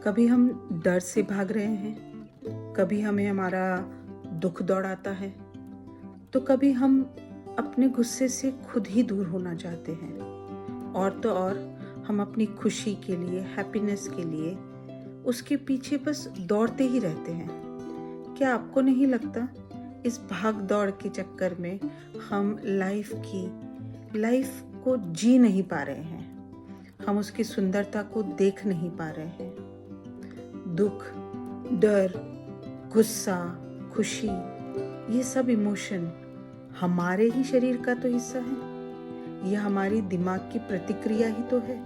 कभी हम डर से भाग रहे हैं, कभी हमें हमारा दुख दौड़ाता है, तो कभी हम अपने गुस्से से खुद ही दूर होना चाहते हैं। और तो और हम अपनी खुशी के लिए, हैप्पीनेस के लिए उसके पीछे बस दौड़ते ही रहते हैं। क्या आपको नहीं लगता इस भाग दौड़ के चक्कर में हम लाइफ को जी नहीं पा रहे हैं, हम उसकी सुंदरता को देख नहीं पा रहे हैं। दुख, डर, गुस्सा, खुशी, ये सब इमोशन हमारे ही शरीर का तो हिस्सा है। यह हमारी दिमाग की प्रतिक्रिया ही तो है।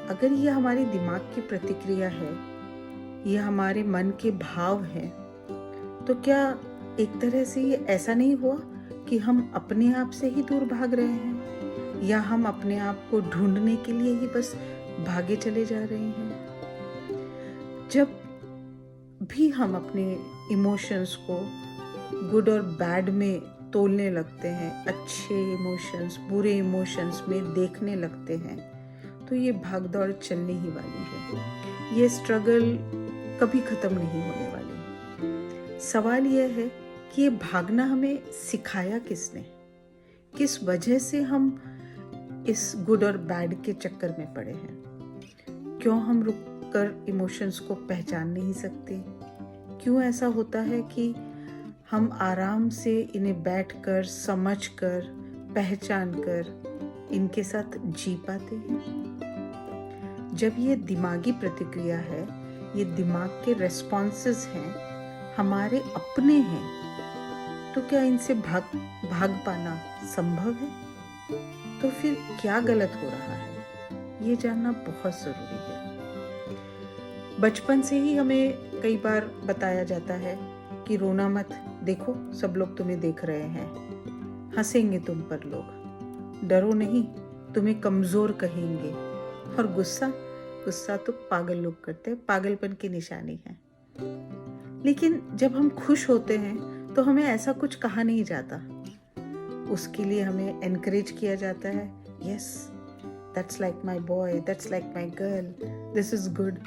अगर यह हमारी दिमाग की प्रतिक्रिया है, यह हमारे मन के भाव हैं, तो क्या एक तरह से ये ऐसा नहीं हुआ कि हम अपने आप से ही दूर भाग रहे हैं, या हम अपने आप को ढूंढने के लिए ही बस भागे चले जा रहे हैं? जब भी हम अपने इमोशंस को गुड और बैड में तोलने लगते हैं, अच्छे इमोशंस बुरे इमोशंस में देखने लगते हैं, तो ये भागदौड़ चलने ही वाली है। ये स्ट्रगल कभी खत्म नहीं होने वाली। सवाल यह है कि ये भागना हमें सिखाया किसने? किस वजह से हम इस गुड और बैड के चक्कर में पड़े हैं? क्यों हम रुककर इमोशंस को पहचान नहीं सकते? क्यों ऐसा होता है कि हम आराम से इन्हें बैठकर, समझकर, पहचानकर इनके साथ जी पाते हैं? जब ये दिमागी प्रतिक्रिया है, ये दिमाग के रेस्पॉन्सेस हैं, हमारे अपने हैं, तो क्या इनसे भाग पाना संभव है? तो फिर क्या गलत हो रहा है, ये जानना बहुत ज़रूरी है। बचपन से ही हमें कई बार बताया जाता है कि रोना मत, देखो सब लोग तुम्हें देख रहे हैं, हंसेंगे तुम पर लोग, डरो नहीं, तुम्हें कमज़ोर कहेंगे। और गुस्सा तो पागल लोग करते हैं, पागलपन की निशानी है। लेकिन जब हम खुश होते हैं तो हमें ऐसा कुछ कहा नहीं जाता, उसके लिए हमें एनकरेज किया जाता है। Yes, that's like my boy, that's like my girl, this is good.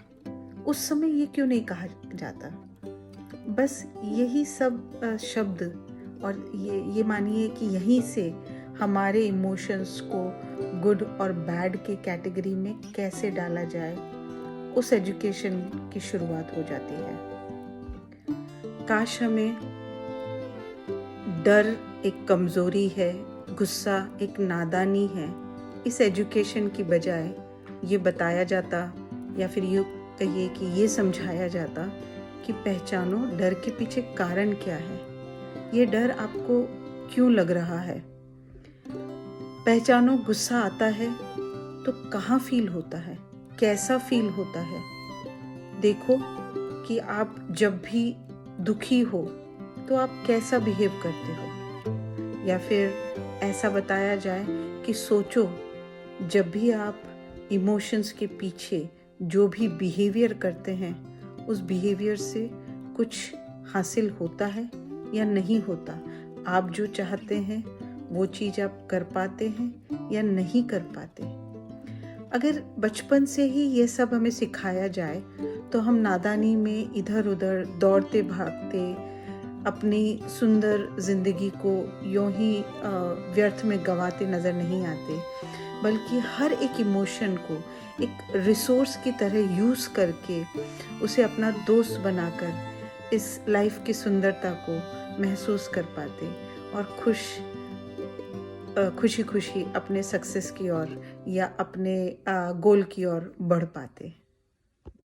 उस समय ये क्यों नहीं कहा जाता? बस यही सब शब्द और ये मानिए कि यहीं से हमारे इमोशंस को गुड और बैड के कैटेगरी में कैसे डाला जाए, उस एजुकेशन की शुरुआत हो जाती है। काश हमें डर एक कमज़ोरी है, गुस्सा एक नादानी है, इस एजुकेशन की बजाय ये बताया जाता, या फिर ये कहिए कि ये समझाया जाता कि पहचानो डर के पीछे कारण क्या है, ये डर आपको क्यों लग रहा है। पहचानो, गुस्सा आता है तो कहाँ फील होता है, कैसा फील होता है। देखो कि आप जब भी दुखी हो तो आप कैसा बिहेव करते हो। या फिर ऐसा बताया जाए कि सोचो, जब भी आप इमोशंस के पीछे जो भी बिहेवियर करते हैं, उस बिहेवियर से कुछ हासिल होता है या नहीं होता। आप जो चाहते हैं वो चीज़ आप कर पाते हैं या नहीं कर पाते। अगर बचपन से ही ये सब हमें सिखाया जाए तो हम नादानी में इधर उधर दौड़ते भागते अपनी सुंदर जिंदगी को यूं ही व्यर्थ में गंवाते नज़र नहीं आते, बल्कि हर एक इमोशन को एक रिसोर्स की तरह यूज़ करके उसे अपना दोस्त बनाकर इस लाइफ की सुंदरता को महसूस कर पाते और खुशी खुशी अपने सक्सेस की ओर या अपने गोल की ओर बढ़ पाते।